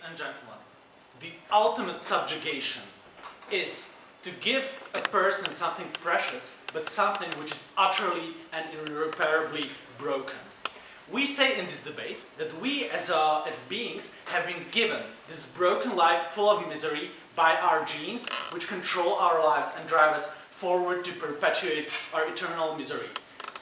and gentlemen, the ultimate subjugation is to give a person something precious, but something which is utterly and irreparably broken. We say in this debate that we as beings have been given this broken life full of misery by our genes, which control our lives and drive us forward to perpetuate our eternal misery.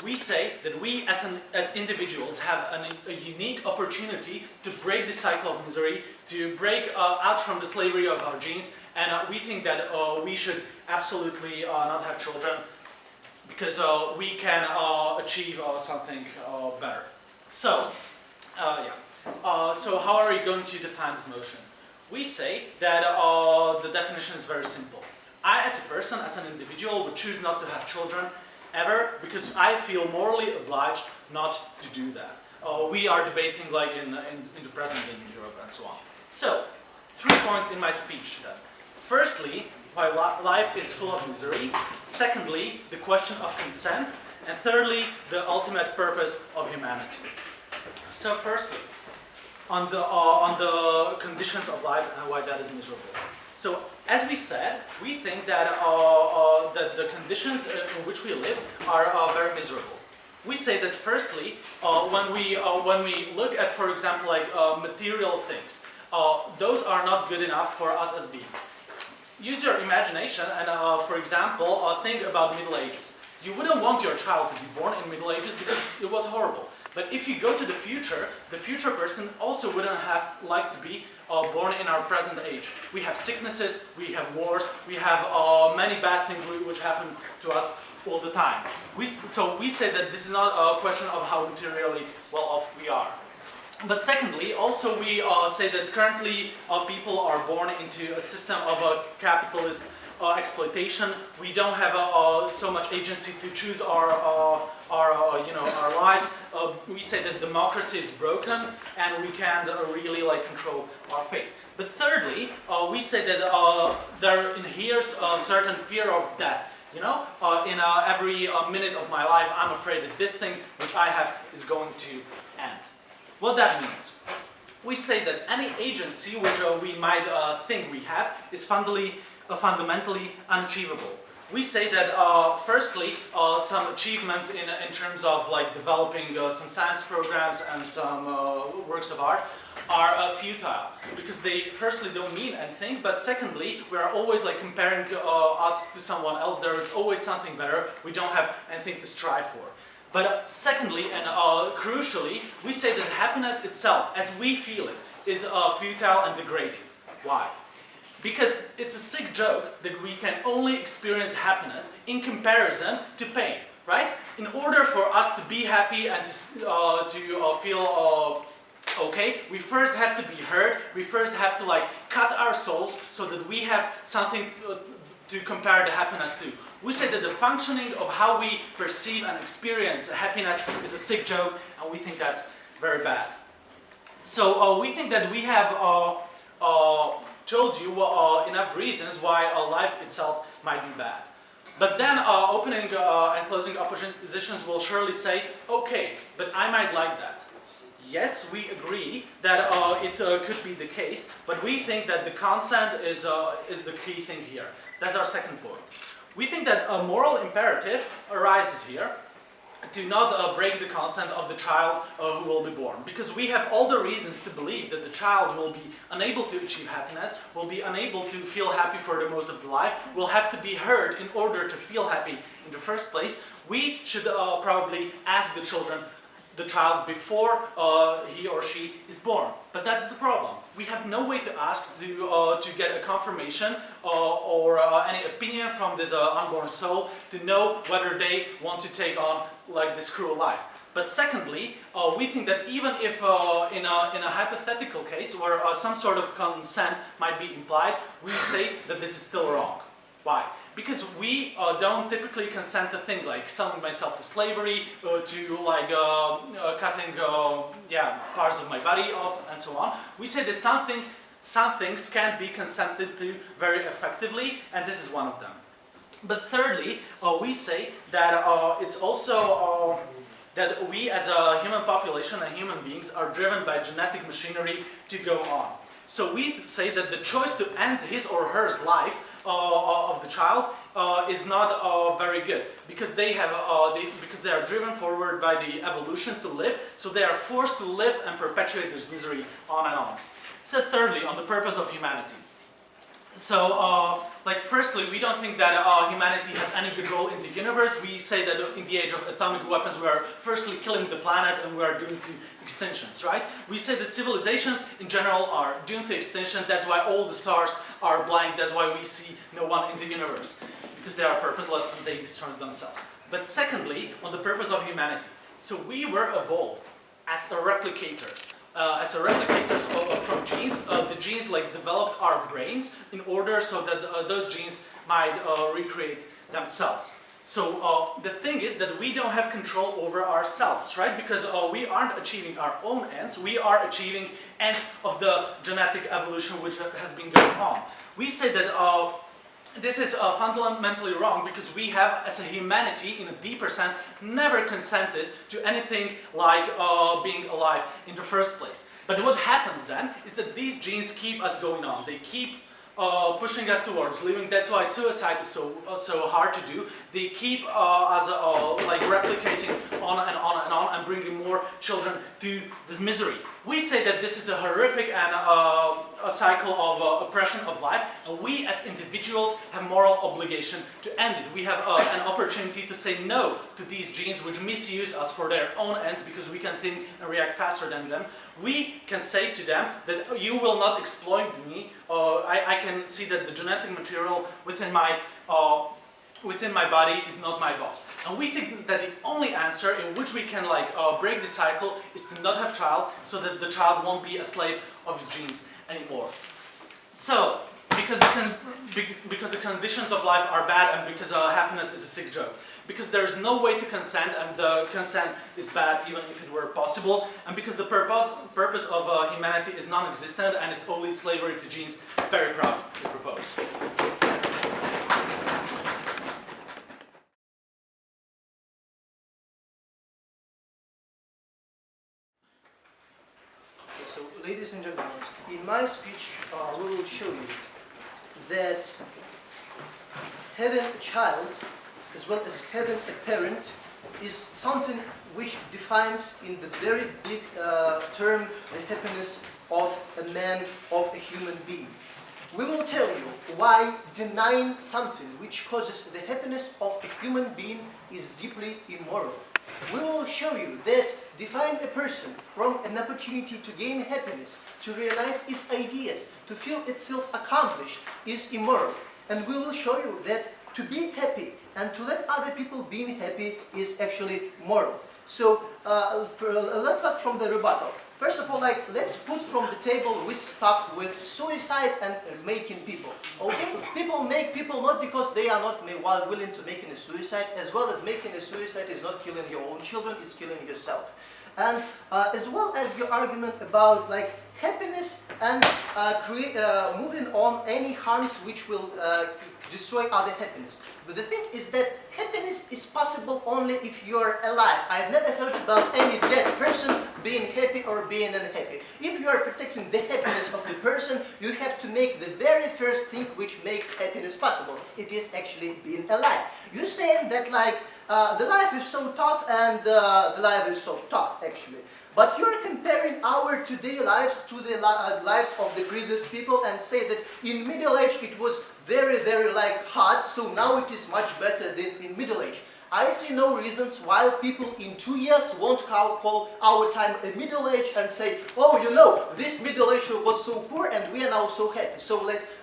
We say that we as individuals have a unique opportunity to break the cycle of misery, to break out from the slavery of our genes, and we think that we should absolutely not have children because we can achieve something better. So, so how are we going to define this motion? We say that the definition is very simple. I, as a person, as an individual, would choose not to have children ever because I feel morally obliged not to do that. We are debating like in the present day in Europe and so on. So, 3 points in my speech then. Firstly, why life is full of misery. Secondly, the question of consent. And thirdly, the ultimate purpose of humanity. So firstly, on the conditions of life and why that is miserable. So as we said, we think that, that the conditions in which we live are very miserable. We say that firstly, when we look at, for example, like material things, those are not good enough for us as beings. Use your imagination and, for example, think about Middle Ages. You wouldn't want your child to be born in Middle Ages because it was horrible. But if you go to the future person also wouldn't have liked to be born in our present age. We have sicknesses, we have wars, we have many bad things which happen to us all the time. So we say that this is not a question of how materially well off we are. But secondly, also we say that currently people are born into a system of a capitalist exploitation. We don't have so much agency to choose our lives. We say that democracy is broken and we can't really like control our fate. But thirdly, we say that there inheres a certain fear of death. You know, in every minute of my life, I'm afraid that this thing which I have is going to end. What that means? We say that any agency which we might think we have is fundamentally unachievable. We say that firstly, some achievements in terms of like developing some science programs and some works of art are futile because they firstly don't mean anything, but secondly we are always like comparing us to someone else. There is always something better. We don't have anything to strive for. But secondly and crucially, we say that happiness itself, as we feel it, is futile and degrading. Why? Because it's a sick joke that we can only experience happiness in comparison to pain, right? In order for us to be happy and to feel okay, we first have to be hurt, we first have to like cut our souls so that we have something to compare the happiness to. We say that the functioning of how we perceive and experience happiness is a sick joke, and we think that's very bad. So we think that we have told you enough reasons why life itself might be bad. But then opening and closing oppositions will surely say, okay, but I might like that. Yes, we agree that it could be the case, but we think that the consent is the key thing here. That's our second point. We think that a moral imperative arises here to not break the consent of the child who will be born. Because we have all the reasons to believe that the child will be unable to achieve happiness, will be unable to feel happy for the most of the life, will have to be hurt in order to feel happy in the first place. We should probably ask the child before he or she is born. But that's the problem. We have no way to ask to get a confirmation or any opinion from this unborn soul to know whether they want to take on like this cruel life. But secondly, we think that even if in a hypothetical case where some sort of consent might be implied, we say that this is still wrong. Why? Because we don't typically consent to things like selling myself to slavery, to like cutting parts of my body off, and so on. We say that some things can be consented to very effectively, and this is one of them. But thirdly, we say that it's also that we as a human population and human beings are driven by genetic machinery to go on. So we say that the choice to end his or her life of the child is not very good, because they are driven forward by the evolution to live, so they are forced to live and perpetuate this misery on and on. So thirdly, on the purpose of humanity. So, like, firstly, we don't think that humanity has any good role in the universe. We say that in the age of atomic weapons, we are firstly killing the planet and we are doomed to extinctions, right? We say that civilizations in general are doomed to extinction. That's why all the stars are blank. That's why we see no one in the universe, because they are purposeless and they destroy themselves. But secondly, on the purpose of humanity. So we were evolved as replicators. From genes. The genes like developed our brains in order so that those genes might recreate themselves. So the thing is that we don't have control over ourselves, right? Because we aren't achieving our own ends, we are achieving ends of the genetic evolution which has been going on. We say that this is fundamentally wrong, because we have, as a humanity, in a deeper sense, never consented to anything like being alive in the first place. But what happens then is that these genes keep us going on. They keep pushing us towards living. That's why suicide is so hard to do. They keep us like replicating on and on and on, and bringing more children to this misery. We say that this is a horrific and a cycle of oppression of life, and we as individuals have moral obligation to end it. We have an opportunity to say no to these genes which misuse us for their own ends, because we can think and react faster than them. We can say to them that you will not exploit me. I can see that the genetic material within my body is not my boss. And we think that the only answer in which we can break the cycle is to not have child, so that the child won't be a slave of his genes anymore. So, because the conditions of life are bad, and because happiness is a sick joke. Because there is no way to consent, and the consent is bad even if it were possible, and because the purpose of humanity is non-existent and is only slavery to genes, very proud to propose. So, ladies and gentlemen, in my speech we will show you that having a child, as well as having a parent, is something which defines in the very big term the happiness of a man, of a human being. We will tell you why denying something which causes the happiness of a human being is deeply immoral. We will show you that define a person from an opportunity to gain happiness, to realize its ideas, to feel itself accomplished, is immoral. And we will show you that to be happy and to let other people being happy is actually moral. So let's start from the rebuttal. First of all, let's put from the table we start with suicide and making people. Okay, people make people not because they are not willing to make a suicide, as well as making a suicide is not killing your own children, it's killing yourself. And as well as your argument about happiness and moving on any harms which will destroy other happiness. But the thing is that happiness is possible only if you're alive. I've never heard about any dead person being happy or being unhappy. If you are protecting the happiness of the person, you have to make the very first thing which makes happiness possible. It is actually being alive. You're saying that the life is so tough and the life is so tough actually. But you're comparing our today lives to the lives of the previous people and say that in middle age it was very, very hard, so now it is much better than in middle age. I see no reasons why people in 2 years won't call our time a middle age and say, oh, you know, this middle age was so poor and we are now so happy. So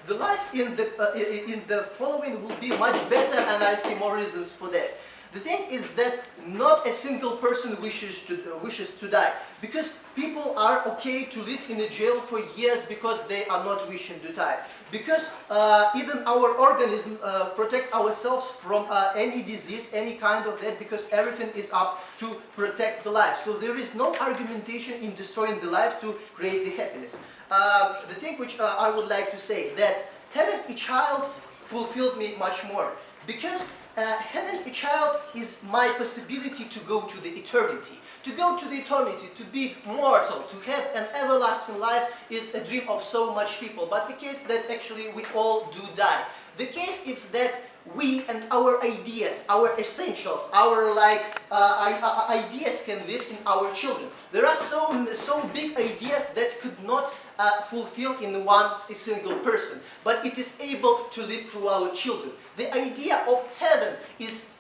the life in the following will be much better, and I see more reasons for that. The thing is that not a single person wishes to die, because people are okay to live in a jail for years because they are not wishing to die. Because even our organism protect ourselves from any disease, any kind of that, because everything is up to protect the life. So there is no argumentation in destroying the life to create the happiness. The thing which I would like to say, that having a child fulfills me much more. Because having a child is my possibility to go to the eternity. To go to the eternity, to be mortal, to have an everlasting life is a dream of so much people. But the case that actually we all do die. The case is that we and our ideas, our essentials, our ideas can live in our children. There are so big ideas that could not fulfill in one single person, but it is able to live through our children. The idea of heaven is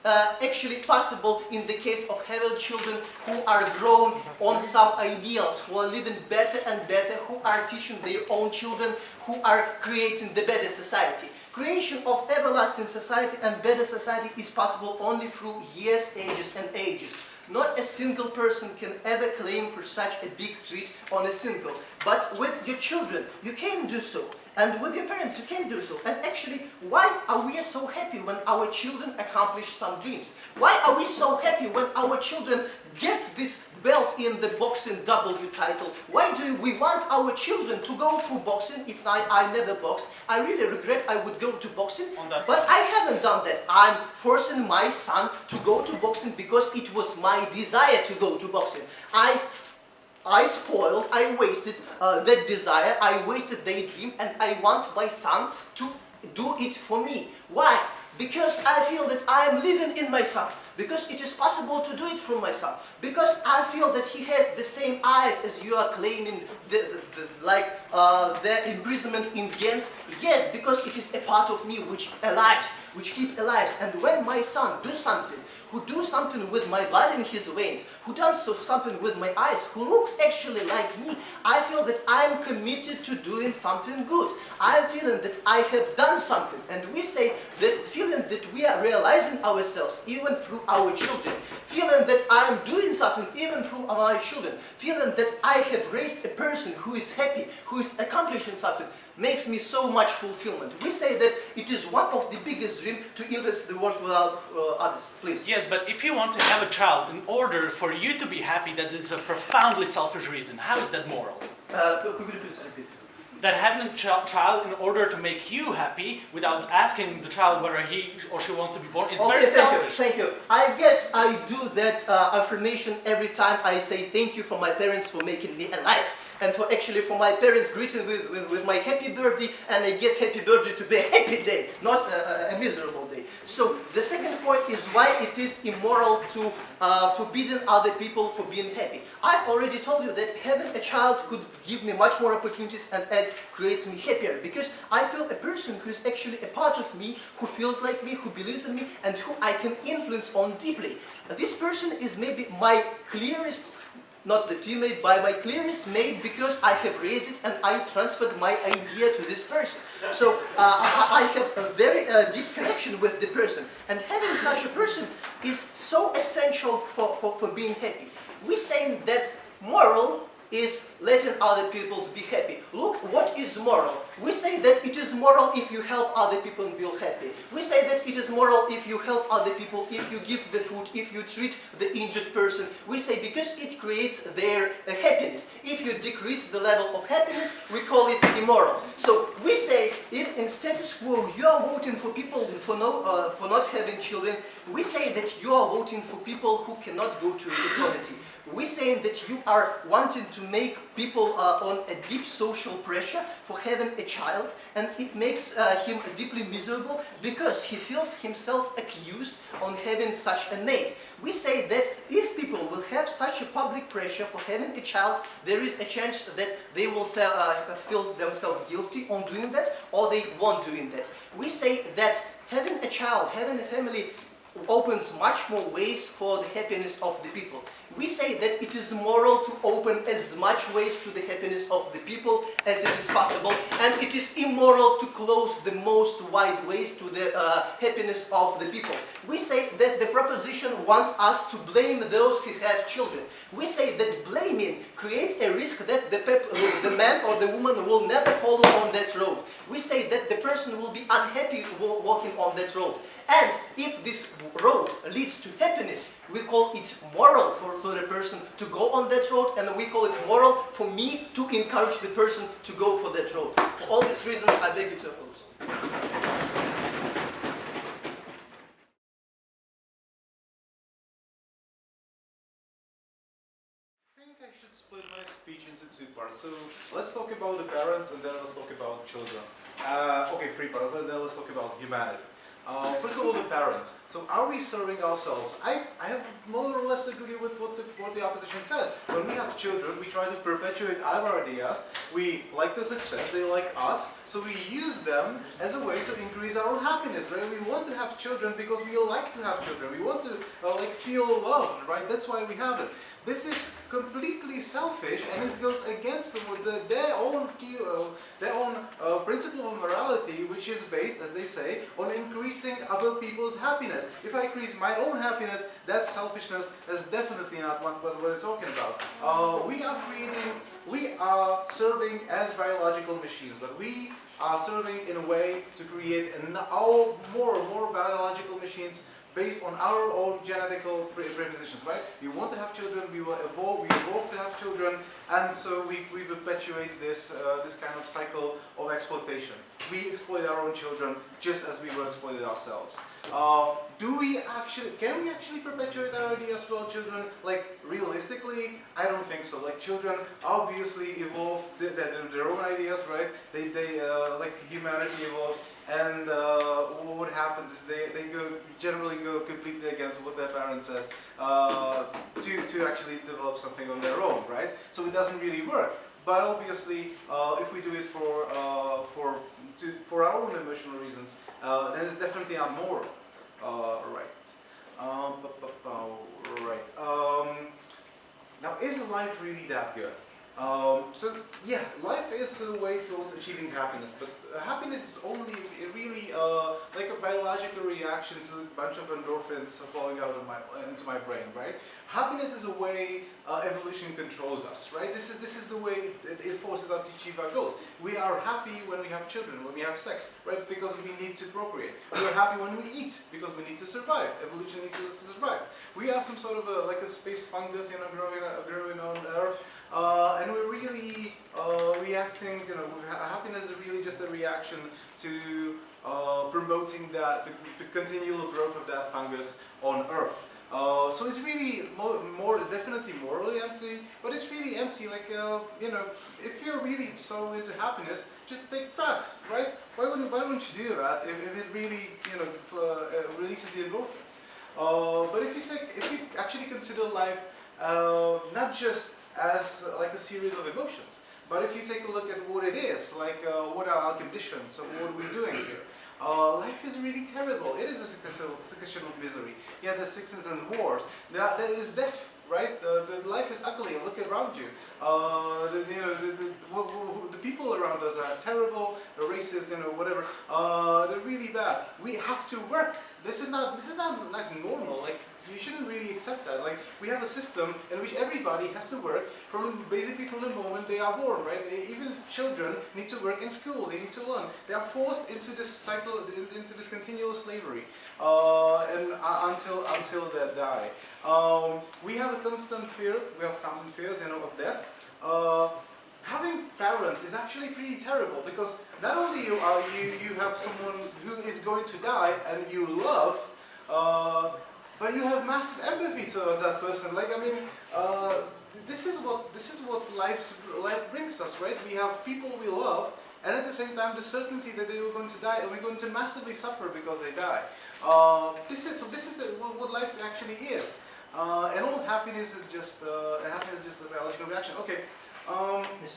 actually possible in the case of having children who are grown on some ideals, who are living better and better, who are teaching their own children, who are creating the better society. Creation of everlasting society and better society is possible only through years, ages and ages. Not a single person can ever claim for such a big treat on a single. But with your children, you can do so. And with your parents, you can do so. And actually, why are we so happy when our children accomplish some dreams? Why are we so happy when our children get this belt in the boxing W title? Why do we want our children to go through boxing if I never boxed? I really regret I would go to boxing, but I haven't done that. I'm forcing my son to go to boxing because it was my desire to go to boxing. I spoiled, I wasted that desire, I wasted their dream, and I want my son to do it for me. Why? Because I feel that I am living in my son. Because it is possible to do it for my son. Because I feel that he has the same eyes as you are claiming, the imprisonment in Gens. Yes, because it is a part of me which keep alive. And when my son do something, who do something with my blood in his veins, who does something with my eyes, who looks actually like me, I feel that I am committed to doing something good. I am feeling that I have done something. And we say that feeling that we are realizing ourselves even through our children, feeling that I am doing something even through my children, feeling that I have raised a person who is happy, who is accomplishing something, makes me so much fulfillment. We say that it is one of the biggest dreams to influence the world without others. Please. Yes, but if you want to have a child, in order for you to be happy, that is a profoundly selfish reason. How is that moral? Could you please repeat? That having a child in order to make you happy, without asking the child whether he or she wants to be born, is very selfish. Thank you. I guess I do that affirmation every time I say thank you for my parents for making me alive. And for my parents greeting with my happy birthday, and I guess happy birthday to be a happy day, not a miserable day. So the second point is why it is immoral to forbidden other people for being happy. I've already told you that having a child could give me much more opportunities and creates me happier, because I feel a person who is actually a part of me, who feels like me, who believes in me, and who I can influence on deeply. This person is maybe my clearest, not the teammate, by my clearest mate, because I have raised it and I transferred my idea to this person. So I have a very deep connection with the person, and having such a person is so essential for being happy. We say that moral is letting other people be happy. Look, what is moral? We say that it is moral if you help other people and be happy. We say that it is moral if you help other people, if you give the food, if you treat the injured person. We say because it creates their happiness. If you decrease the level of happiness, we call it immoral. So we say if in status quo you are voting for people for not having children, we say that you are voting for people who cannot go to eternity. We say that you are wanting to make people on a deep social pressure for having a child, and it makes him deeply miserable because he feels himself accused on having such a mate. We say that if people will have such a public pressure for having a child, there is a chance that they will feel themselves guilty on doing that, or they won't doing that. We say that having a child, having a family, opens much more ways for the happiness of the people. We say that it is moral to open as much ways to the happiness of the people as it is possible, and it is immoral to close the most wide ways to the happiness of the people. We say that the proposition wants us to blame those who have children. We say that blaming creates a risk that the man or the woman will never follow on that road. We say that the person will be unhappy walking on that road. And if this road leads to happiness, we call it moral for the person to go on that road, and we call it moral for me to encourage the person to go for that road. For all these reasons, I beg you to oppose. split my speech into two parts. So let's talk about the parents and then let's talk about children. Okay, three parts, and then let's talk about humanity. First of all, the parents. So are we serving ourselves? I have more or less agree with what the opposition says. When we have children, we try to perpetuate our ideas. We like the success, they like us, so we use them as a way to increase our own happiness, right? We want to have children because we like to have children. We want to like feel loved, right? That's why we have it. This is completely selfish, and it goes against their own principle of morality, which is based, as they say, on increasing other people's happiness. If I increase my own happiness, that's selfishness. That's definitely not what we're talking about. We are serving as biological machines, but we are serving in a way to create more biological machines based on our own genetical prepositions, right? We want to have children, we evolve to have children, and so we perpetuate this kind of cycle of exploitation. We exploit our own children just as we were exploited ourselves. Can we actually perpetuate our ideas for our children? Like, realistically, I don't think so. Like, children obviously evolve their own ideas, right? They like humanity evolves, and what happens is they generally go completely against what their parents says to actually develop something on their own, right? So it doesn't really work. But obviously, if we do it for our own emotional reasons, then it's definitely immoral. Right. Now, is life really that good? So yeah, life is a way towards achieving happiness, but happiness is only really like a biological reaction to a bunch of endorphins flowing out of into my brain, right? Happiness is a way evolution controls us, right? This is the way it forces us to achieve our goals. We are happy when we have children, when we have sex, right? Because we need to procreate. We are happy when we eat because we need to survive. Evolution needs us to survive. We are some sort of like a space fungus, you know, growing on Earth. And we're really reacting, you know, happiness is really just a reaction to promoting the continual growth of that fungus on Earth. So it's really definitely morally empty, but it's really empty, like, you know, if you're really so into happiness, just take drugs, right? Why wouldn't you do that if it really, you know, releases the endorphins? But if you actually consider life not just as like a series of emotions, but if you take a look at what it is, like what are our conditions, so what are we doing here? Life is really terrible. It is a succession of misery. Yeah, there's sickness and wars. There is death, right? The life is ugly. Look around you. The people around us are terrible. The races, you know, whatever. They're really bad. We have to work. This is not like normal. Like, you shouldn't really accept that. Like, we have a system in which everybody has to work basically from the moment they are born, right? Even children need to work in school. They need to learn. They are forced into this cycle, into this continual slavery, and until they die. We have a constant fear. We have constant fears, you know, of death. Having parents is actually pretty terrible, because not only you have someone who is going to die and you love, but you have massive empathy towards that person. Like, I mean, this is what life brings us, right? We have people we love, and at the same time the certainty that they were going to die, and we're going to massively suffer because they die. This is what life actually is, and all happiness is just a biological reaction. Okay. Let me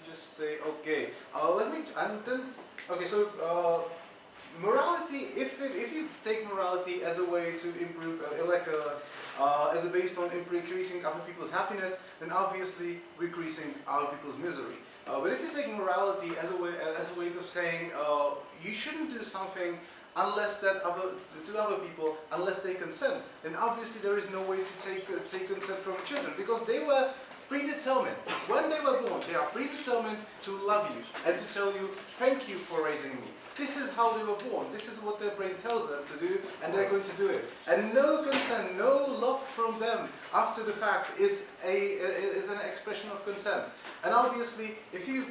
just say, okay. So morality. If you take morality as a way to improve, as a based on increasing other people's happiness, then obviously we're increasing other people's misery. But if you take morality as a way of saying you shouldn't do something unless to other people unless they consent, then obviously there is no way to take consent from children, because they were predetermined. When they were born, they are predetermined to love you and to tell you, thank you for raising me. This is how they were born. This is what their brain tells them to do, and they're going to do it. And no consent, no love from them after the fact is an expression of consent. And obviously, if you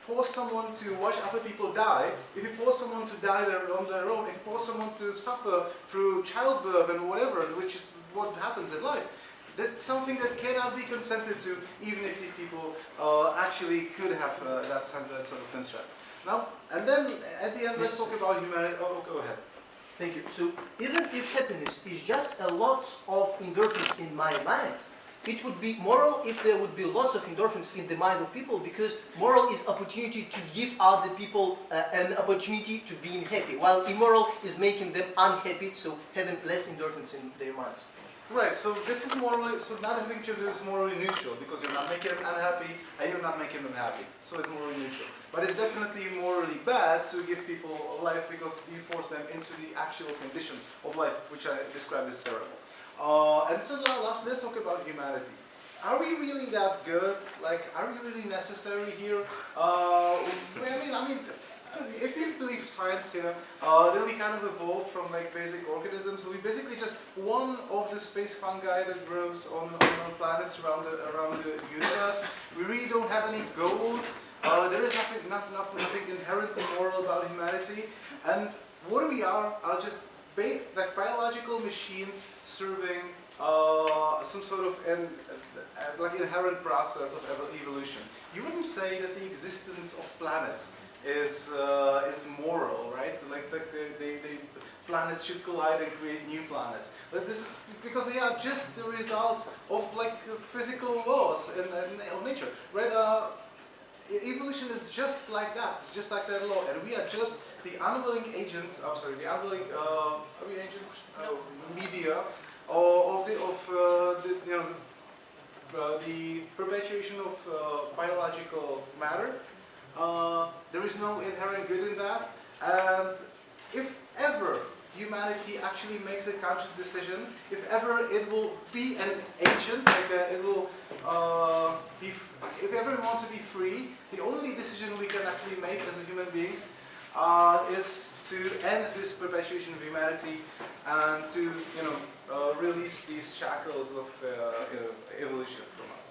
force someone to watch other people die, if you force someone to die on their own, if you force someone to suffer through childbirth and whatever, which is what happens in life, That's something that cannot be consented to, even if these people actually could have that sort of consent. Now, and then at the end, let's talk about humanity. Oh, go ahead. Thank you. So even if happiness is just a lot of endorphins in my mind, it would be moral if there would be lots of endorphins in the mind of people, because moral is opportunity to give other people an opportunity to being happy, while immoral is making them unhappy, so having less endorphins in their minds. Right, so this is morally, so not having children is morally neutral, because you're not making them unhappy and you're not making them happy. So it's morally neutral. But it's definitely morally bad to give people life because you force them into the actual condition of life, which I described as terrible. And so let's talk about humanity. Are we really that good? Like, are we really necessary here? I mean, if you believe science, then we kind of evolved from like basic organisms. So we basically just one of the space fungi that grows on planets around the universe. We really don't have any goals. There is nothing inherently moral about humanity, and what we are just like biological machines serving some sort of like inherent process of evolution. You wouldn't say that the existence of planets is moral, right? Like planets should collide and create new planets. But this because they are just the result of like physical laws of nature, right? Evolution is just like that law, and we are just the unwilling agents. I'm sorry, the unwilling are we agents? Media of the perpetuation of biological matter. There is no inherent good in that, and if ever humanity actually makes a conscious decision, if ever it will be an agent, like it will if ever we want to be free, the only decision we can actually make as human beings is to end this perpetuation of humanity and to release these shackles of evolution from us.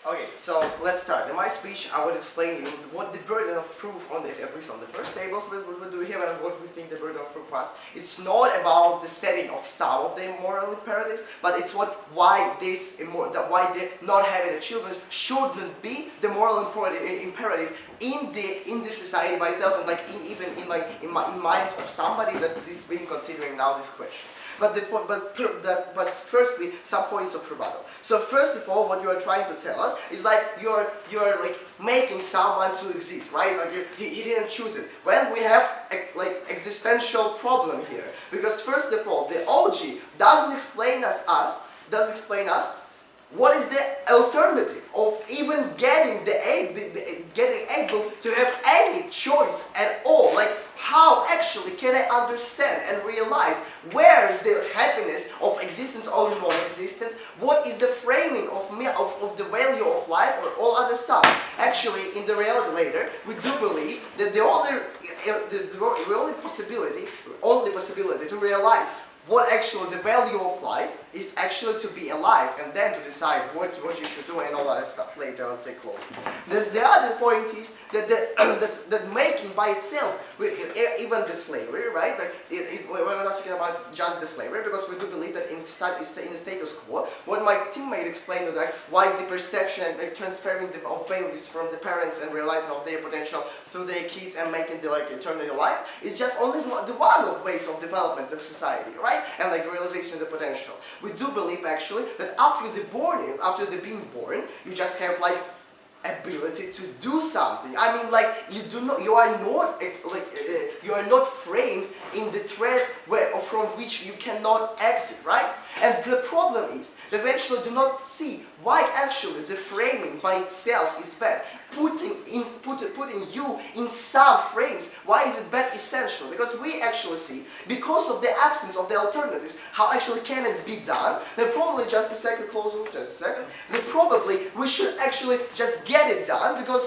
Okay, so let's start. In my speech, I would explain you what the burden of proof at least on the first table, so what do we have and what we think the burden of proof was. It's not about the setting of some of the moral imperatives, but it's why the not having the children shouldn't be the moral imperative in the society by itself, and like even in mind of somebody that is being considering now this question. But firstly, some points of rebuttal. So first of all, what you are trying to tell us is like you're like making someone to exist, right? Like he didn't choose it. Well, we have like existential problem here, because first of all, the OG doesn't explain us what is the alternative of even getting able to have any choice at all. Like, how actually can I understand and realize where is the happiness of existence or non-existence? What is the framing of me of the value of life or all other stuff? Actually, in the reality later, we do believe that the only possibility to realize what actually the value of life is actually to be alive, and then to decide what you should do and all that stuff later. I'll take close. The other point is that that making by itself, even the slavery, right? Like we're not talking about just the slavery, because we do believe that in the status quo, what my teammate explained that why the perception and transferring of values from the parents and realizing of their potential through their kids and making the eternal life is just only the one of ways of development of society, right? And like realization of the potential. We do believe actually that after being born, you just have like ability to do something. I mean, like you are not framed in the thread from which you cannot exit, right? And the problem is that we actually do not see why actually the framing by itself is bad. Putting you in some frames, why is it bad? Essential, because we actually see, because of the absence of the alternatives, how actually can it be done. Then probably then probably we should actually just get it done, because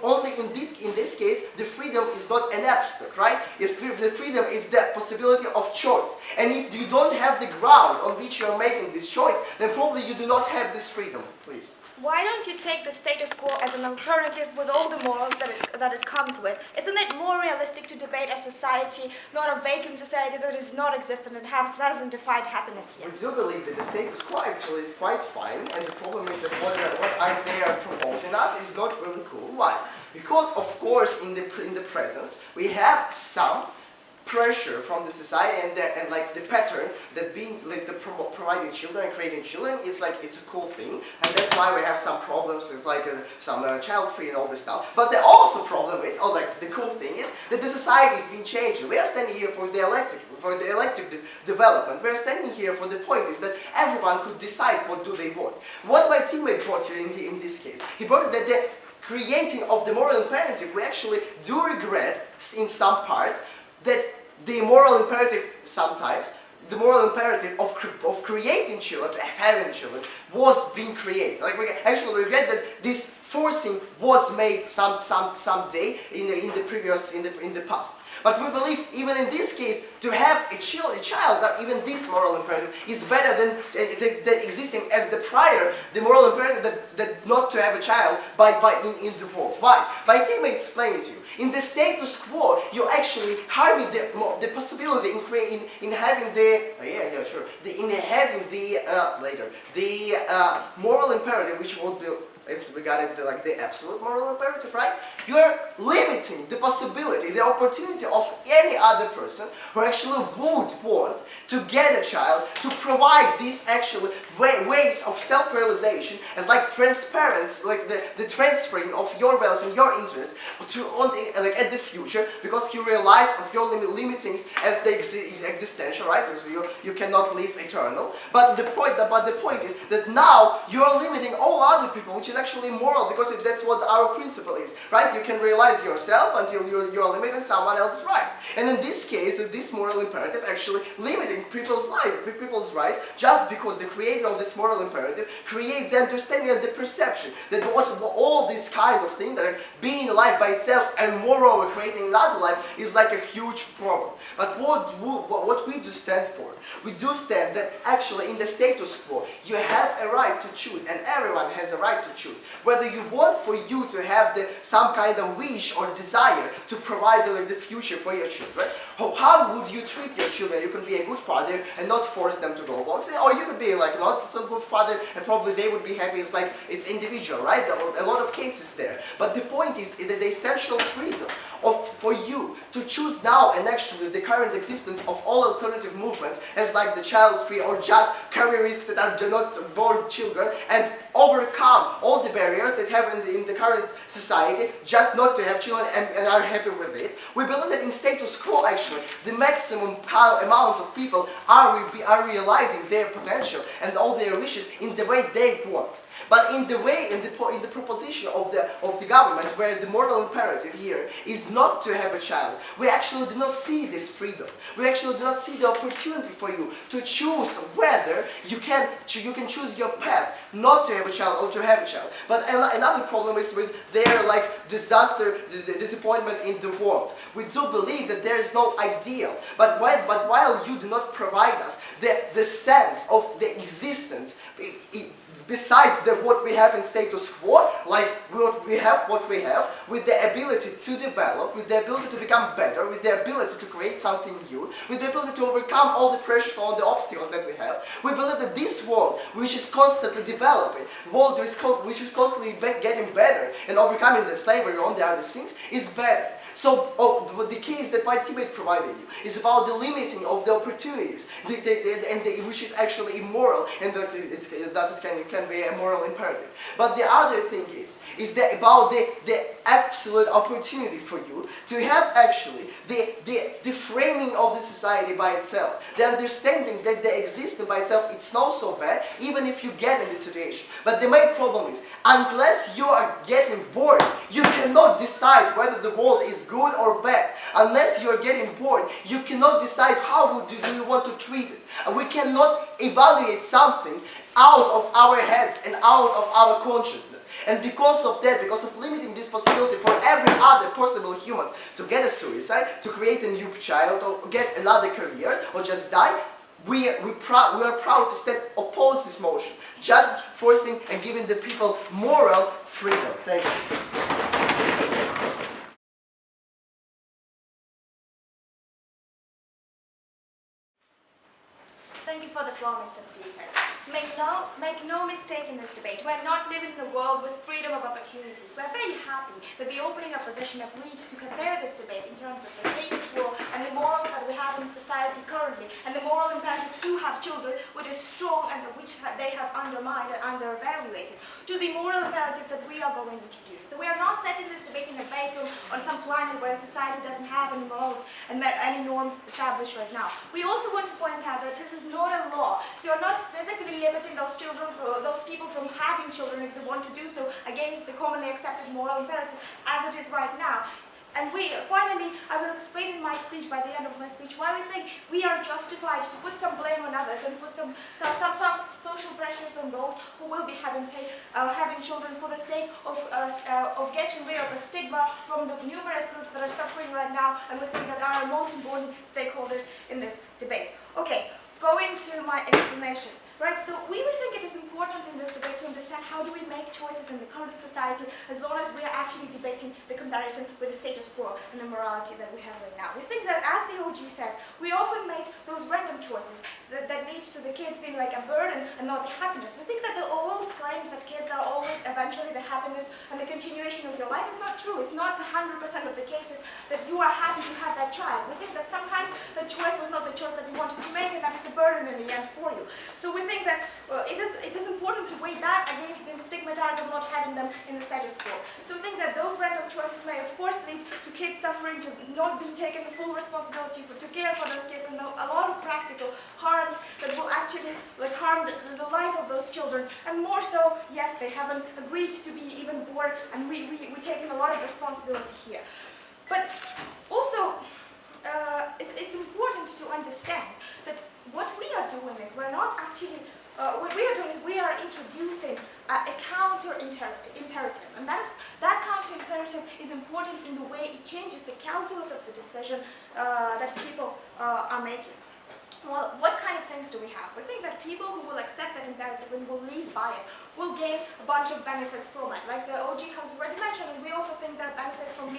only in this case the freedom is not an abstract, right? If the freedom is the possibility of choice, and if you don't have the ground on which you are making this choice, then probably you do not have this freedom. Please. Why don't you take the status quo as an alternative with all the morals that it comes with? Isn't it more realistic to debate a society, not a vacuum society that is not existent and hasn't defined happiness yet? We do believe that the status quo actually is quite fine, and the problem is that what they are proposing us is not really cool. Why? Because of course in the presence we have some pressure from the society and like the pattern that being like the providing children and creating children is like it's a cool thing, and that's why we have some problems with like some child free and all this stuff. But the also problem is, or like the cool thing is that the society is being changed. We are standing here for the electric development. We are standing here for the point is that everyone could decide what do they want. What my teammate brought here in this case, he brought that the creating of the moral imperative, we actually do regret in some parts that the moral imperative sometimes, the moral imperative of creating children, of having children, was being created. Like we actually regret that this forcing was made some day in the past. But we believe even in this case to have a child, not even this moral imperative is better than the existing as the prior, the moral imperative that not to have a child in the world. Why? My teammate explained to you. In the status quo, you're actually harming the possibility in having the moral imperative, which would be as we got it like the absolute moral imperative, right? You are limiting the possibility, the opportunity of any other person who actually would want to get a child to provide these actual ways of self-realization as like transparency, like the transferring of your values and your interests to like at the future, because you realize of your limitings as the existential, right? So you cannot live eternal. But the point is that now you are limiting all other people, which is actually moral, because that's what our principle is, right? You can realize yourself until you are limiting someone else's rights. And in this case, this moral imperative actually limiting people's rights, just because the creator of this moral imperative creates the understanding and the perception that all this kind of thing, that being alive by itself and moreover creating another life is like a huge problem. But what we do stand for, we do stand that actually in the status quo you have a right to choose, and everyone has a right to choose whether you want for you to have some kind of wish or desire to provide the future for your children. How would you treat your children? You can be a good father and not force them to go boxing, or you could be like not so good father and probably they would be happy. It's like it's individual, right? A lot of cases there. But the point is that the essential freedom for you to choose now, and actually the current existence of all alternative movements as like the child-free or just careerists that are not born children, and overcome all the barriers that have in the current society just not to have children and are happy with it. We believe that in status quo actually the maximum amount of people are realizing their potential and all their wishes in the way they want. But in the proposition of the government, where the moral imperative here is not to have a child, we actually do not see this freedom. We actually do not see the opportunity for you to choose whether you can choose your path not to have a child or to have a child. But another problem is with their like disappointment in the world. We do believe that there is no ideal. But while you do not provide us the sense of the existence, besides what we have in status quo, like what we have, with the ability to develop, with the ability to become better, with the ability to create something new, with the ability to overcome all the pressures, all the obstacles that we have, we believe that this world, which is constantly developing, world which is constantly getting better and overcoming the slavery on the other things, is better. So the case that my teammate provided you is about the limiting of the opportunities, which is actually immoral, and that it can be a moral imperative. But the other thing is that about the absolute opportunity for you to have actually the framing of the society by itself, the understanding that the existence by itself, it's not so bad, even if you get in this situation. But the main problem is, unless you are getting bored, you cannot decide whether the world is good or bad. Unless you are getting bored, you cannot decide how do you want to treat it. And we cannot evaluate something out of our heads and out of our consciousness. And because of that, because of limiting this possibility for every other possible humans to get a suicide, to create a new child, or get another career, or just die, we are proud to stand oppose this motion, just forcing and giving the people moral freedom. Thank you. Thank you for the floor, Mr. Speaker. Make no mistake in this debate. We're not living in a world with freedom of opportunities. We're very happy that the opening opposition agreed to compare this debate in terms of the status quo and the morals that we have in society currently, and the moral imperative to have children, which is strong and which they have undermined and under-evaluated, to the moral imperative that we are going to introduce. So we are not setting this debate in a vacuum on some planet where society doesn't have any morals and any norms established right now. We also want to point out that this is not a law. So you're not physically limiting those people from having children if they want to do so against the commonly accepted moral imperative as it is right now. And finally, I will explain in my speech, by the end of my speech, why we think we are justified to put some blame on others and put some social pressures on those who will be having children for the sake of getting rid of the stigma from the numerous groups that are suffering right now, and we think that are our most important stakeholders in this debate. Okay, going to my explanation. Right, so we think it is important in this debate to understand how do we make choices in the current society as long as we are actually debating the comparison with the status quo and the morality that we have right now. We think that, as the OG says, we often make those random choices that leads to the kids being like a burden and not the happiness. We think that all those claims that kids are always eventually the happiness and the continuation of your life is not true. It's not 100% of the cases that you are happy to have that child. We think that sometimes the choice was not the choice that you wanted to make, and that is a burden in the end for you. So we think that it is important to weigh that against being stigmatized of not having them in the status quo. So we think that those random choices may of course lead to kids suffering, to not being taken the full responsibility to care for those kids, and a lot of practical harms that will actually harm the life of those children. And more so, yes, they haven't agreed to be even born, and we're taking a lot of responsibility here. But also, it's important to understand that what we are doing is we are introducing a counter-imperative, and that counter-imperative is important in the way it changes the calculus of the decision that people are making. Well, what kind of things do we have? We think that people who will accept that imperative and will live by it will gain a bunch of benefits from it. Like the OG has already mentioned, and we also think there are benefits from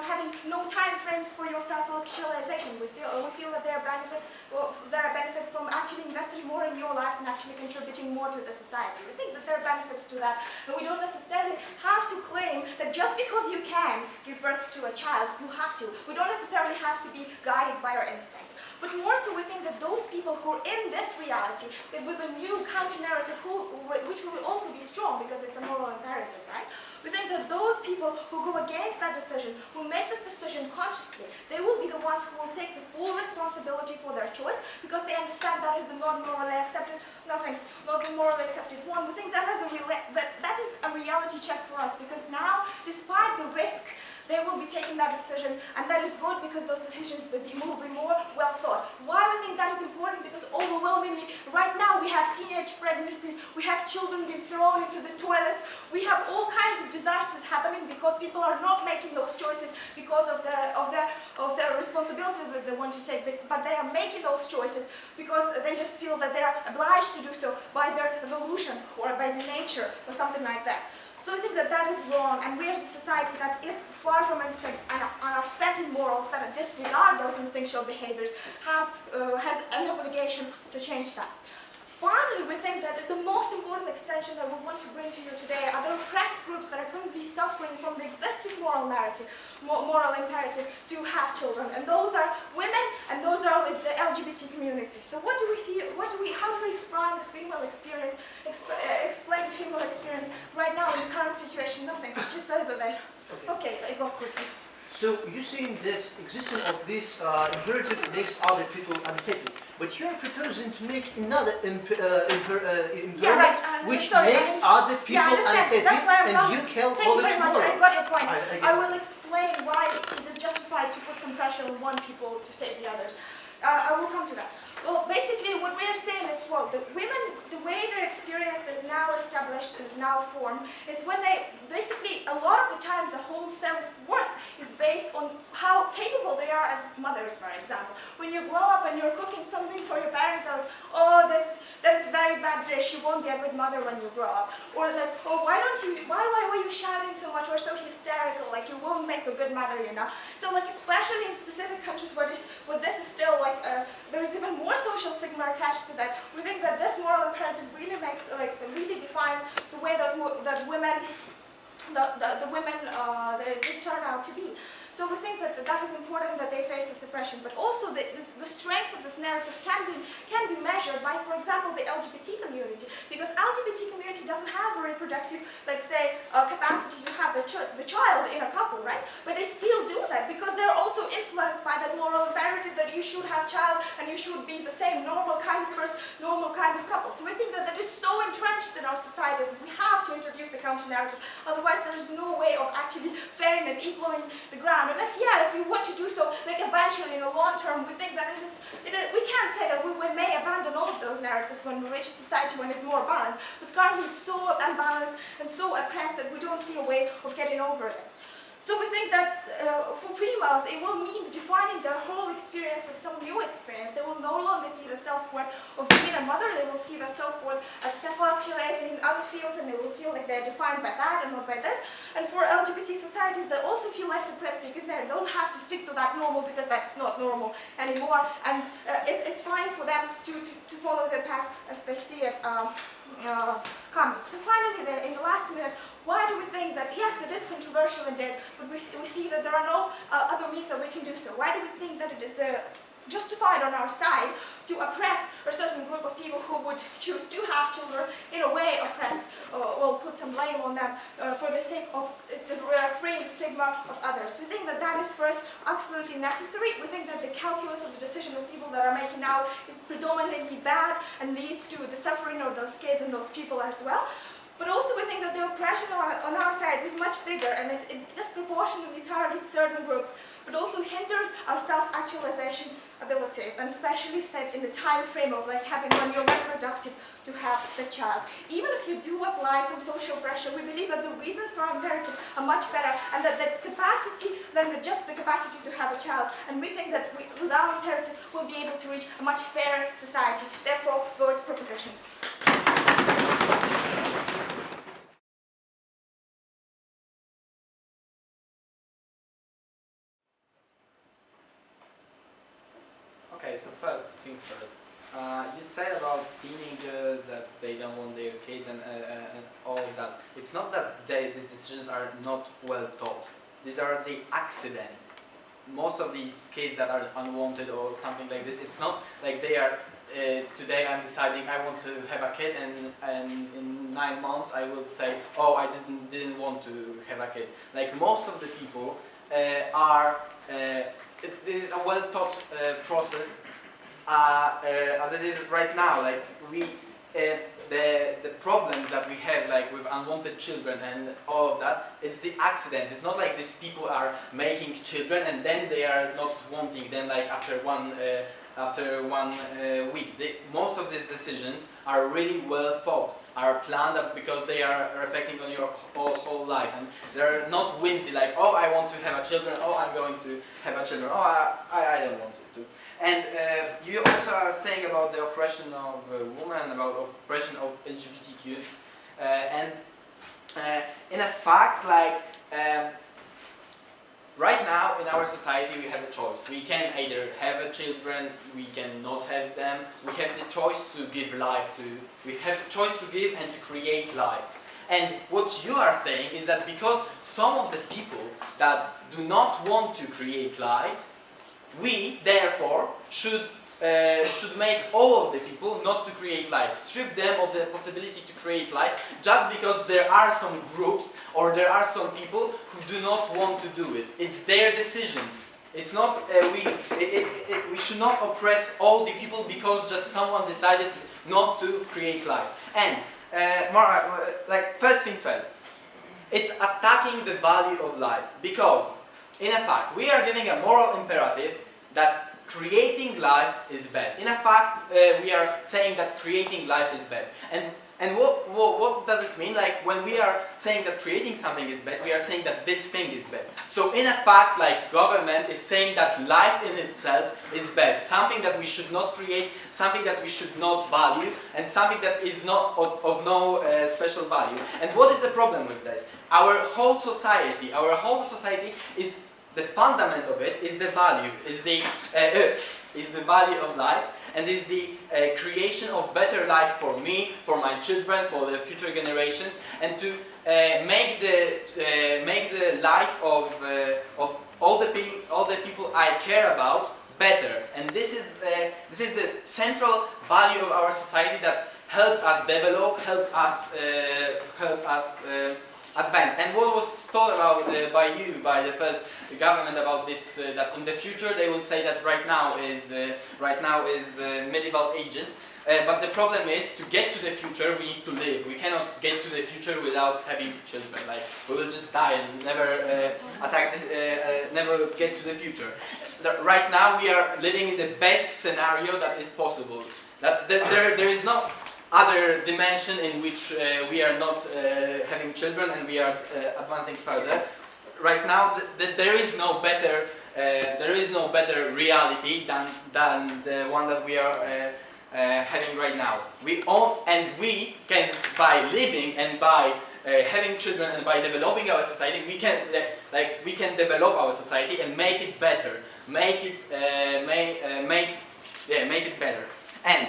having no time frames for your self-actualization. We feel that there are benefits from actually investing more in your life and actually contributing more to the society. We think that there are benefits to that, and we don't necessarily have to claim that just because you can give birth to a child, you have to. We don't necessarily have to be guided by our instincts. But more so, we think that those people who are in this reality, that with a new counter-narrative, which will also be strong because it's a moral imperative, right? We think that those people who go against that decision, who make this decision consciously, they will be the ones who will take the full responsibility for their choice because they understand that is the not morally accepted, not the morally accepted one. We think that is a reality check for us because now, despite the risk, they will be taking that decision, and that is good because those decisions will be more well thought. Why we think that is important? Because overwhelmingly, right now we have teenage pregnancies, we have children being thrown into the toilets, we have all kinds of disasters happening because people are not making those choices because of the responsibility that they want to take, but they are making those choices because they just feel that they are obliged to do so by their evolution or by the nature or something like that. So I think that that is wrong, and we as a society that is far from instincts and are setting morals that disregard those instinctual behaviors has an obligation to change that. Finally, we think that the most important extension that we want to bring to you today are the oppressed groups that are currently suffering from the existing moral imperative to have children, and those are women, and those are with the LGBT community. So what do we feel? How do we explain the female experience? Explain the female experience right now in the current situation? Nothing. It's just over there. Okay, I go quickly. So you're saying that existence of this imperative makes other people unhappy, but you're proposing to make another imperative which makes other people unhappy, and you can call it moral. I got your point. I will explain why it is justified to put some pressure on one people to save the others. I will come to that. Well, basically what we're saying is, well, the women, the way their experience is now established, is now formed, is when they, basically, a lot of the times the whole self-worth is based on how capable they are as mothers, for example. When you grow up and you're cooking something for your parent that, oh, that is very bad dish, you won't be a good mother when you grow up. Or like, oh, why were you shouting so much, or so hysterical, like you won't make a good mother, you know. So like, especially in specific countries where this is still like, there's even more social stigma attached to that, we think that this moral imperative really makes, like, really defines the way that women, the women they turn out to be. So we think that that is important, that they face the suppression, but also the strength of this narrative can be measured by, for example, the LGBT community, because LGBT community doesn't have a reproductive, like say, capacity to have the child in a couple, right? But they still do that because they're also influenced by that moral imperative that you should have child and you should be the same normal kind of person, normal kind of couple. So we think that that is so entrenched in our society that we have to introduce a counter narrative. Otherwise, there is no way of actually fairing and equaling the ground. And if we want to do so, like eventually in the long term, we think that we can't say that we may abandon all of those narratives when we reach a society when it's more balanced. But currently it's so unbalanced and so oppressed that we don't see a way of getting over this. So we think that for females, it will mean defining their whole experience as some new experience. They will no longer see the self-worth of being a mother, they will see the self-worth as self-actualizing in other fields, and they will feel like they're defined by that and not by this. And for LGBT societies, they also feel less oppressed because they don't have to stick to that normal, because that's not normal anymore. And it's fine for them to follow their path as they see it coming. So finally, in the last minute, why do we think that, yes, it is controversial indeed, but we see that there are no other means that we can do so? Why do we think that it is justified on our side to oppress a certain group of people who would choose to have children, in a way oppress, or put some blame on them for the sake of freeing the stigma of others? We think that that is first absolutely necessary. We think that the calculus of the decision of people that are making now is predominantly bad and leads to the suffering of those kids and those people as well. But also we think that the oppression on our side is much bigger, and it disproportionately targets certain groups, but also hinders our self-actualization abilities, and especially set in the time frame of like having when you're reproductive to have the child. Even if you do apply some social pressure, we believe that the reasons for our narrative are much better, and that the capacity than just the capacity to have a child. And we think that with our imperative we'll be able to reach a much fairer society. Therefore, vote proposition. Okay, so first things first. You said about teenagers that they don't want their kids and all of that. It's not that these decisions are not well thought. These are the accidents. Most of these kids that are unwanted or something like this, it's not like they are, today I'm deciding I want to have a kid, and in 9 months I will say, oh, I didn't want to have a kid. Like most of the people this is a well thought process, as it is right now. Like the problems that we have, like with unwanted children and all of that, it's the accidents. It's not like these people are making children and then they are not wanting them like after one week. Most of these decisions are really well thought, are planned because they are reflecting on your whole life, and they're not whimsy like, oh, I want to have a children, oh, I'm going to have a children, oh, I don't want to. And you also are saying about the oppression of women, about oppression of LGBTQ, and in a fact, like right now in our society we have a choice. We can either have children, we can not have them. We have the choice to give life to. We have the choice to give and to create life. And what you are saying is that because some of the people that do not want to create life, we therefore should make all of the people not to create life, strip them of the possibility to create life, just because there are some groups or there are some people who do not want to do it. It's their decision. It's not we should not oppress all the people because just someone decided not to create life. And Mora, like first things first, it's attacking the value of life, because in fact we are giving a moral imperative that creating life is bad. In fact, we are saying that creating life is bad. And And what does it mean? Like when we are saying that creating something is bad, we are saying that this thing is bad. So in a fact, like government is saying that life in itself is bad, something that we should not create, something that we should not value, and something that is not of no special value. And what is the problem with this? Our whole society is the fundament of it is the value, is the value of life, and is the creation of better life for me, for my children, for the future generations, and to make the life of all the people I care about better. And this is the central value of our society that helped us develop, helped us advance. And what was thought about by the first government about this, that in the future they will say that right now is medieval ages. But the problem is, to get to the future we need to live. We cannot get to the future without having children. Like we will just die and never never get to the future. Right now we are living in the best scenario that is possible. That there is no other dimension in which we are not having children and we are advancing further. Right now, there is no better reality than the one that we are having right now. We can, by living and by having children and by developing our society, we can develop our society and make it better, make it better. And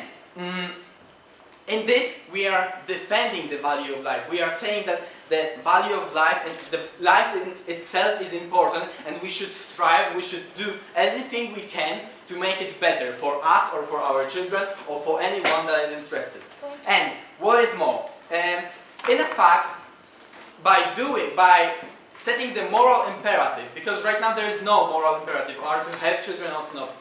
in this, we are defending the value of life. We are saying that the value of life and the life in itself is important, and we should strive, we should do anything we can to make it better for us or for our children or for anyone that is interested. And what is more, in fact, by setting the moral imperative, because right now there is no moral imperative, or to have children or to not.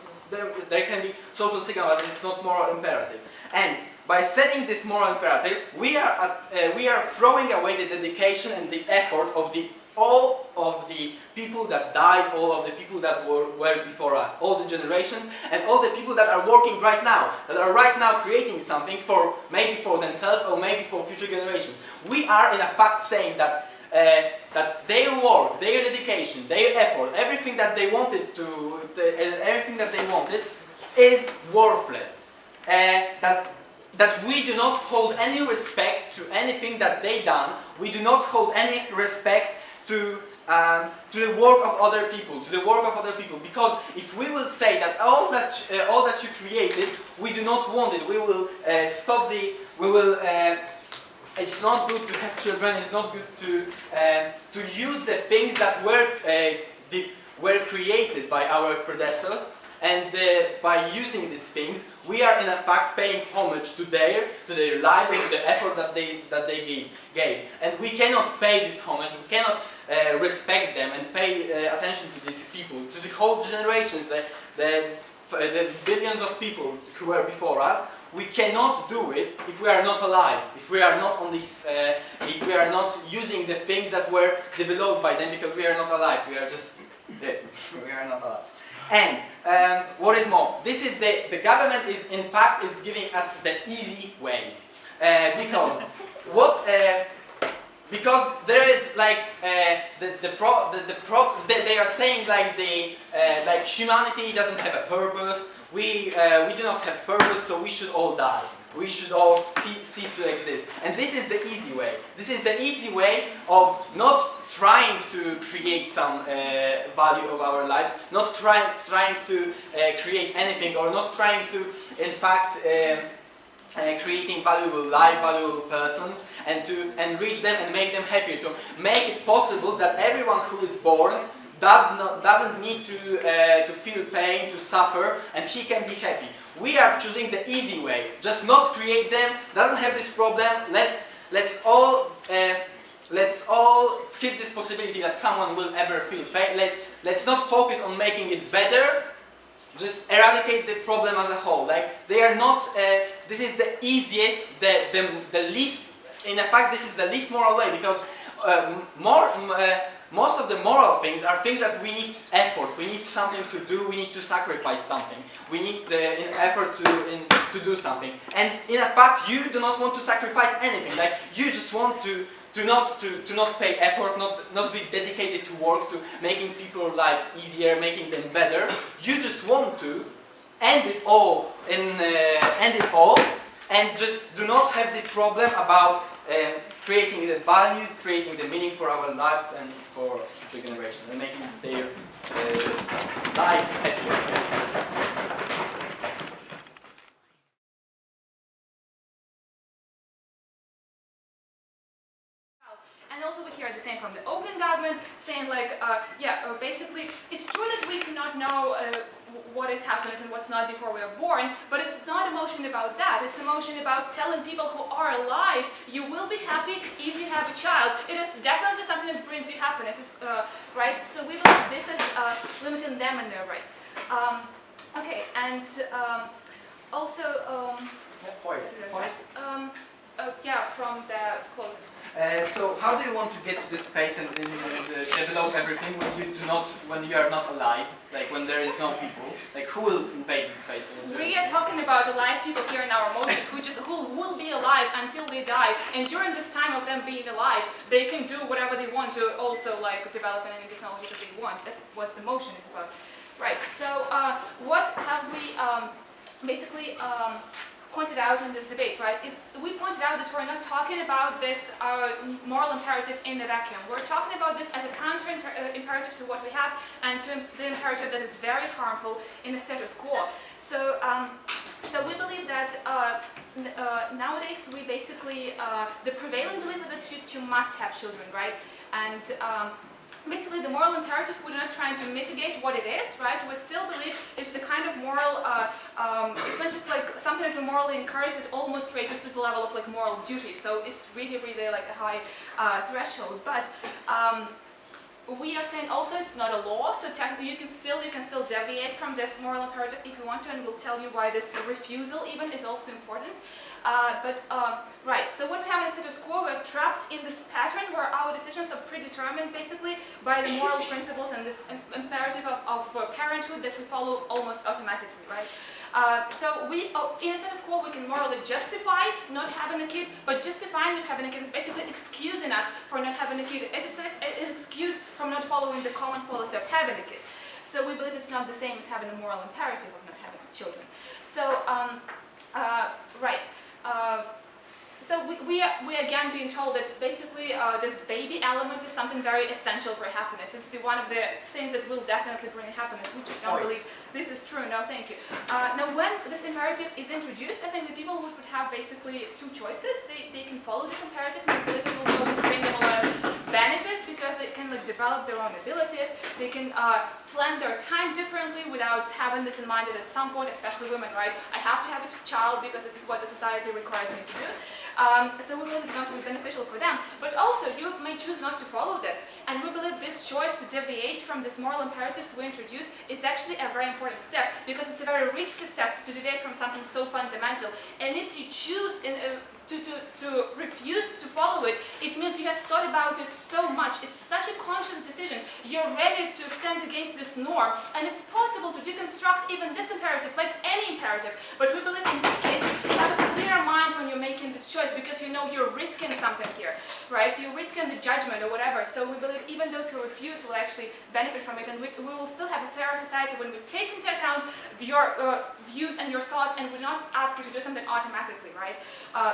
There can be social stigma, but it's not moral imperative. And by setting this moral imperative, we are throwing away the dedication and the effort of all of the people that died, all of the people that were before us, all the generations, and all the people that are working right now, that are right now creating something for maybe for themselves or maybe for future generations. We are in fact saying that that their work, their dedication, their effort, everything that they wanted is worthless. That we do not hold any respect to anything that they done. We do not hold any respect to the work of other people, because if we will say that all that you created, we do not want it, we will stop the, we will. It's not good to have children. It's not good to use the things that were created by our predecessors, and by using these things, we are in fact paying homage to their lives and the effort that they gave. And we cannot pay this homage. We cannot respect them and pay attention to these people, to the whole generations, the billions of people who were before us. We cannot do it if we are not alive, if we are not on this, if we are not using the things that were developed by them, because we are not alive. We are just dead. We are not alive. And what is more, this is the government is in fact giving us the easy way, because there is like they are saying like humanity doesn't have a purpose. We do not have purpose, so we should all die. We should all cease to exist. And this is the easy way. This is the easy way of not trying to create some value of our lives, not trying to create anything, or not trying to, in fact, creating valuable life, valuable persons, and to enrich them and make them happy, to make it possible that everyone who is born doesn't need to feel pain, to suffer, and he can be happy. We are choosing the easy way. Just not create them. Doesn't have this problem. Let's all skip this possibility that someone will ever feel pain. Let's not focus on making it better. Just eradicate the problem as a whole. Like they are not. This is the easiest, the least. In fact, this is the least moral way, because most of the moral things are things that we need effort, we need something to do, we need to sacrifice something, we need the effort to do something. And in fact, you do not want to sacrifice anything. Like, you just want to not pay effort, not be dedicated to work, to making people's lives easier, making them better. You just want to end it all, and just do not have the problem about creating the values, creating the meaning for our lives and for future generations, and making their life happier. And also we hear the same from the opening government, saying like, basically, it's true that we cannot know what is happiness and what's not before we are born, but it's not a motion about that. It's a motion about telling people who are alive, you will be happy if you have a child. It is definitely something that brings you happiness, right? So we believe this is limiting them and their rights. Okay, and also, from the close. So how do you want to get to this space and develop everything when you are not alive, like when there is no people? Like, who will invade this space? We are talking about alive people here in our motion who will be alive until they die, and during this time of them being alive, they can do whatever they want to also like develop any technology that they want. That's what the motion is about. Right, so what have we pointed out in this debate, right, is we pointed out that we're not talking about this moral imperatives in the vacuum. We're talking about this as a counter-imperative to what we have and to the imperative that is very harmful in the status quo. So, so we believe that nowadays we basically, the prevailing belief is that you must have children, right? And basically, the moral imperative, we're not trying to mitigate what it is, right? We still believe it's the kind of moral, it's not just like something that we morally encourage that almost raises to the level of like moral duty. So it's really, really like a high threshold. But we are saying also it's not a law, so technically you can still deviate from this moral imperative if you want to, and we'll tell you why this refusal even is also important. Right, so what we have in status quo, we're trapped in this pattern where our decisions are predetermined basically by the moral principles and this imperative of parenthood that we follow almost automatically, right? So we, in status quo, we can morally justify not having a kid, but justifying not having a kid is basically excusing us for not having a kid. It is an excuse from not following the common policy of having a kid. So we believe it's not the same as having a moral imperative of not having children. So, right. So we are again being told that basically this baby element is something very essential for happiness. It's one of the things that will definitely bring happiness. We just don't believe this is true. No, thank you. Now, when this imperative is introduced, I think the people would have basically two choices. They can follow this imperative, and believe it will going to bring them a lot of benefits because they can like develop their own abilities. They can plan their time differently without having this in mind that at some point, especially women, right? I have to have a child because this is what the society requires me to do. So we believe it's going to be beneficial for them. But also, you may choose not to follow this. And we believe this choice to deviate from this moral imperatives we introduce is actually a very important step, because it's a very risky step to deviate from something so fundamental. And if you choose to refuse to follow it, it means you have thought about it so much. It's such a conscious decision. You're ready to stand against this norm, and it's possible to deconstruct even this imperative, like any imperative. But we believe in this case, you have a clear mind when you're making this choice, because you know you're risking something here, right? You're risking the judgment or whatever. So we believe even those who refuse will actually benefit from it, and we will still have a fairer society when we take into account your views and your thoughts, and we not ask you to do something automatically, right?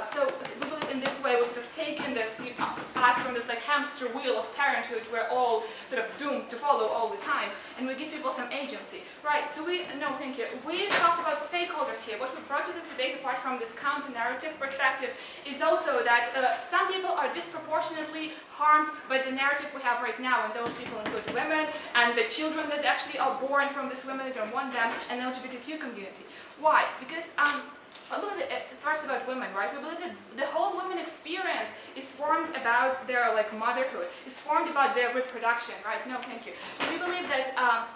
So we believe in this way we're sort of taking this, us from this like hamster wheel of parenthood we're all sort of doomed to follow all the time, and we give people some agency. Right, so no, thank you. We talked about stakeholders here. What we brought to this debate, apart from this counter-narrative perspective, is also that some people are disproportionately harmed by the narrative we have right now, and those people include women and the children that actually are born from these women that don't want them, and the LGBTQ community. Why? Because I believe first about women, right? We believe that the whole women experience is formed about their like motherhood, is formed about their reproduction, right? No, thank you. We believe that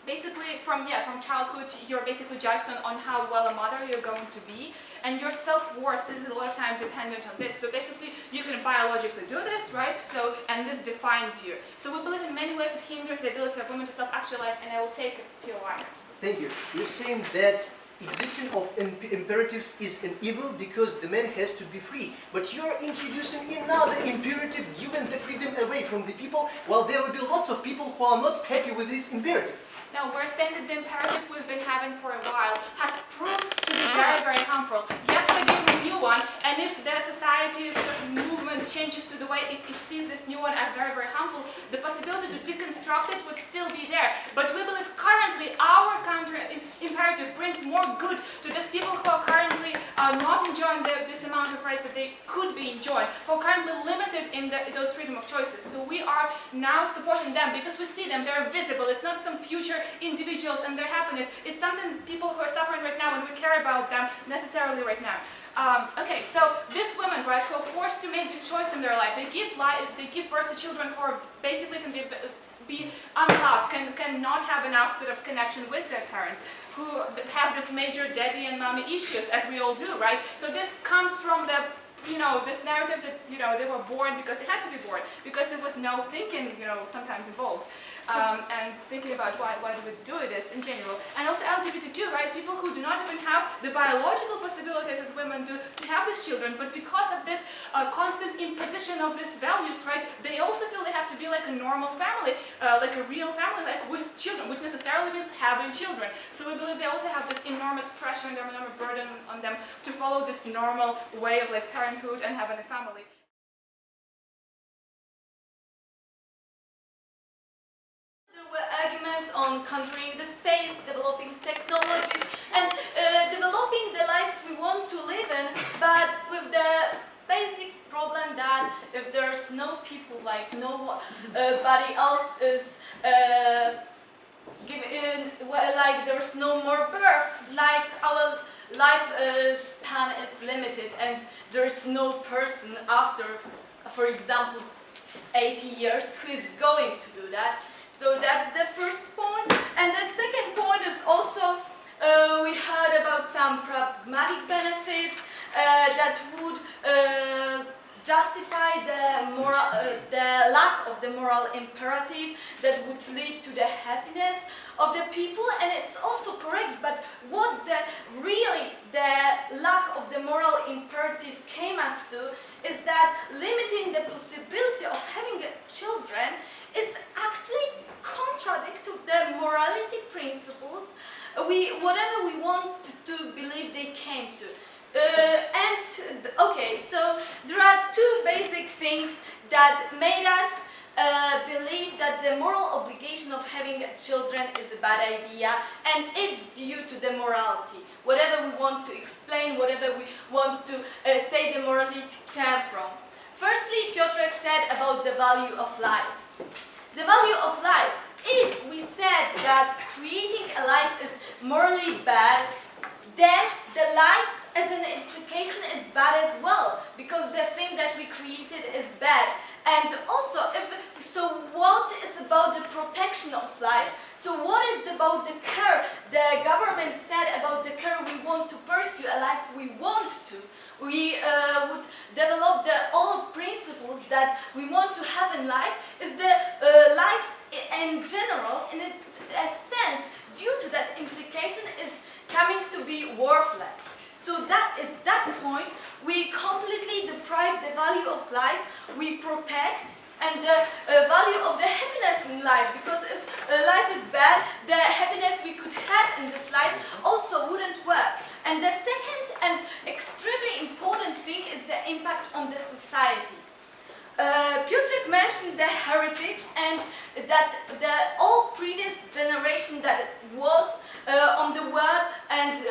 basically from childhood you're basically judged on how well a mother you're going to be, and your self-worth is a lot of time dependent on this. So basically you can biologically do this, right? So, and this defines you. So we believe in many ways it hinders the ability of women to self-actualize, and I will take a POI. Thank you. You're saying that existing of imperatives is an evil because the man has to be free. But you're introducing another imperative, giving the freedom away from the people, while there will be lots of people who are not happy with this imperative. No, we're saying that the imperative we've been having for a while has proved to be very, very harmful. Yes, we're giving a new one, and if the society's movement changes to the way it sees this new one as very, very harmful, the possibility to deconstruct it would still be there. But we believe currently our counter imperative brings more good to these people who are currently not enjoying this amount of rights that they could be enjoying, who are currently limited in those freedom of choices. So we are now supporting them because we see them, they're visible. It's not some future individuals and their happiness. It's something people who are suffering right now, and we care about them necessarily right now. Okay, so these women, right, who are forced to make this choice in their life, they give birth to children who are basically can be unloved, cannot have enough sort of connection with their parents, who have this major daddy and mommy issues, as we all do, right? So this comes from the this narrative that, they were born because they had to be born, because there was no thinking, sometimes involved. And thinking about why do we do this in general. And also LGBTQ, right? People who do not even have the biological possibilities as women do to have these children, but because of this constant imposition of these values, right, they also feel they have to be like a normal family, like a real family, like with children, which necessarily means having children. So we believe they also have this enormous pressure and enormous burden on them to follow this normal way of like parenthood and having a family. There were arguments on countering the space, developing technologies, and developing the lives we want to live in, but with the basic problem that if there's no people, like nobody else is like there's no more birth, like our life span is limited, and there's no person after, for example, 80 years who is going to do that. So that's the first point. And the second point is also we heard about some pragmatic benefits that would justify the lack of the moral imperative that would lead to the happiness of the people, and it's also correct, but what the lack of the moral imperative came us to is that limiting the possibility of having children is actually contradict to the morality principles whatever we want to believe they came to. Okay, so there are two basic things that made us believe that the moral obligation of having children is a bad idea, and it's due to the morality. Whatever we want to explain, whatever we want to say the morality came from. Firstly, Piotr said about the value of life. The value of life. If we said that creating a life is morally bad, then the life as an implication is bad as well, because the thing that we created is bad. And also, so what is about the protection of life? So what is about the care the government said about the care we want to pursue, a life we want to? We would develop all principles that we want to have in life, is the life in general, in its sense, due to that implication, is coming to be worthless. So that at that point, we completely deprive the value of life, we protect, and the value of the happiness in life, because if life is bad, the happiness we could have in this life also wouldn't work. And the second and extremely important thing is the impact on the society. Piotr mentioned the heritage, and that all previous generation that was on the world, and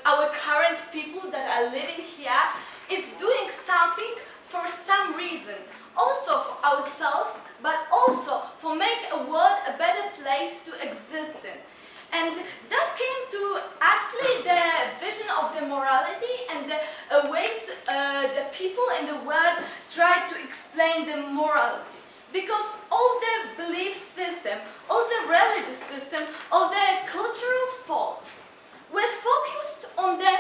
our current people that are living here is doing something for some reason. Also for ourselves, but also for make a world a better place to exist in. And that came to actually the vision of the morality and the ways the people in the world tried to explain the morality. Because all the belief system, all all the religious system, all the cultural thoughts were focused on the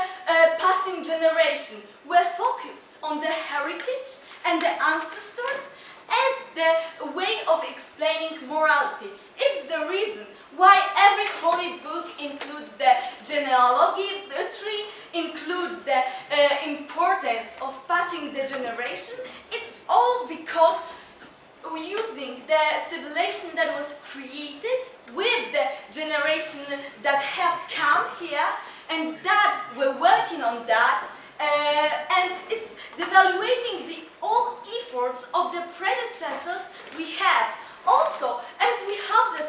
passing generation, were focused on the heritage and the ancestors as the way of explaining morality. It's the reason why every holy book includes the genealogy tree, includes the importance of passing the generation. It's all because using the civilization that was created with the generation that have come here and that we're working on that, and it's devaluating the all efforts of the predecessors we have. Also, as we have the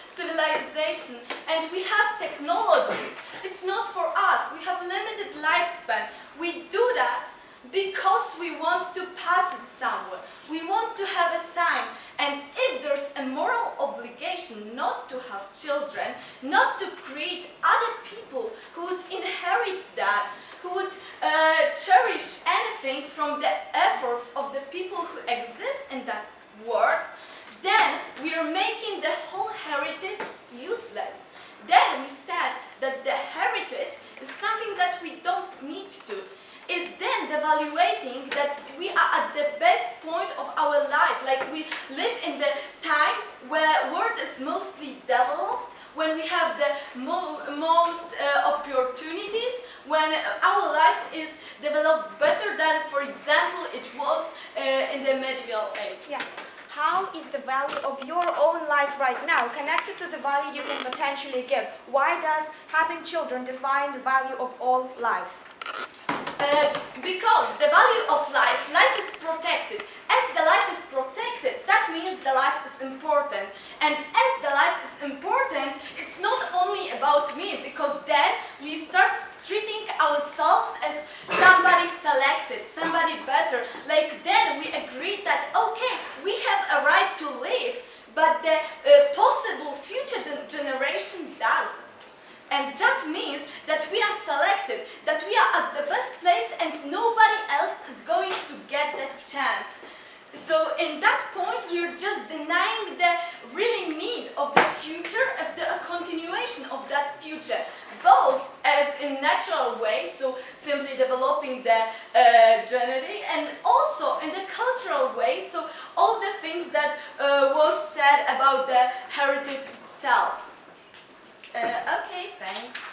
civilization and we have technologies, it's not for us. We have limited lifespan. We do that because we want to pass it somewhere. We want to have a sign. And if there's a moral obligation not to have children, not to create other people who would inherit that, who would cherish anything from the efforts of the people who exist in that world, then we are making the whole heritage useless. Then we said that the heritage is something that we don't need to. Is then devaluating that we are at the best point of our life. Like we live in the time where world is mostly developed, when we have the most opportunities, when our life is developed better than, for example, it was in the medieval age. Yeah. How is the value of your own life right now connected to the value you can potentially give? Why does having children define the value of all life? Because the value of life is protected. As the life is protected, that means the life is important. And as the life is important, it's not only about me, because then we start treating ourselves as somebody selected, somebody better. Like then we agree that, okay, we have a right to live, but the possible future generation doesn't. And that means that we are selected, that we are at the best place and nobody else is going to get that chance. So in that point, we're just denying the really need of the future, of the continuation of that future, both as in natural way, so simply developing the genetic, and also in the cultural way, so all the things that was said about the heritage itself. Okay, thanks.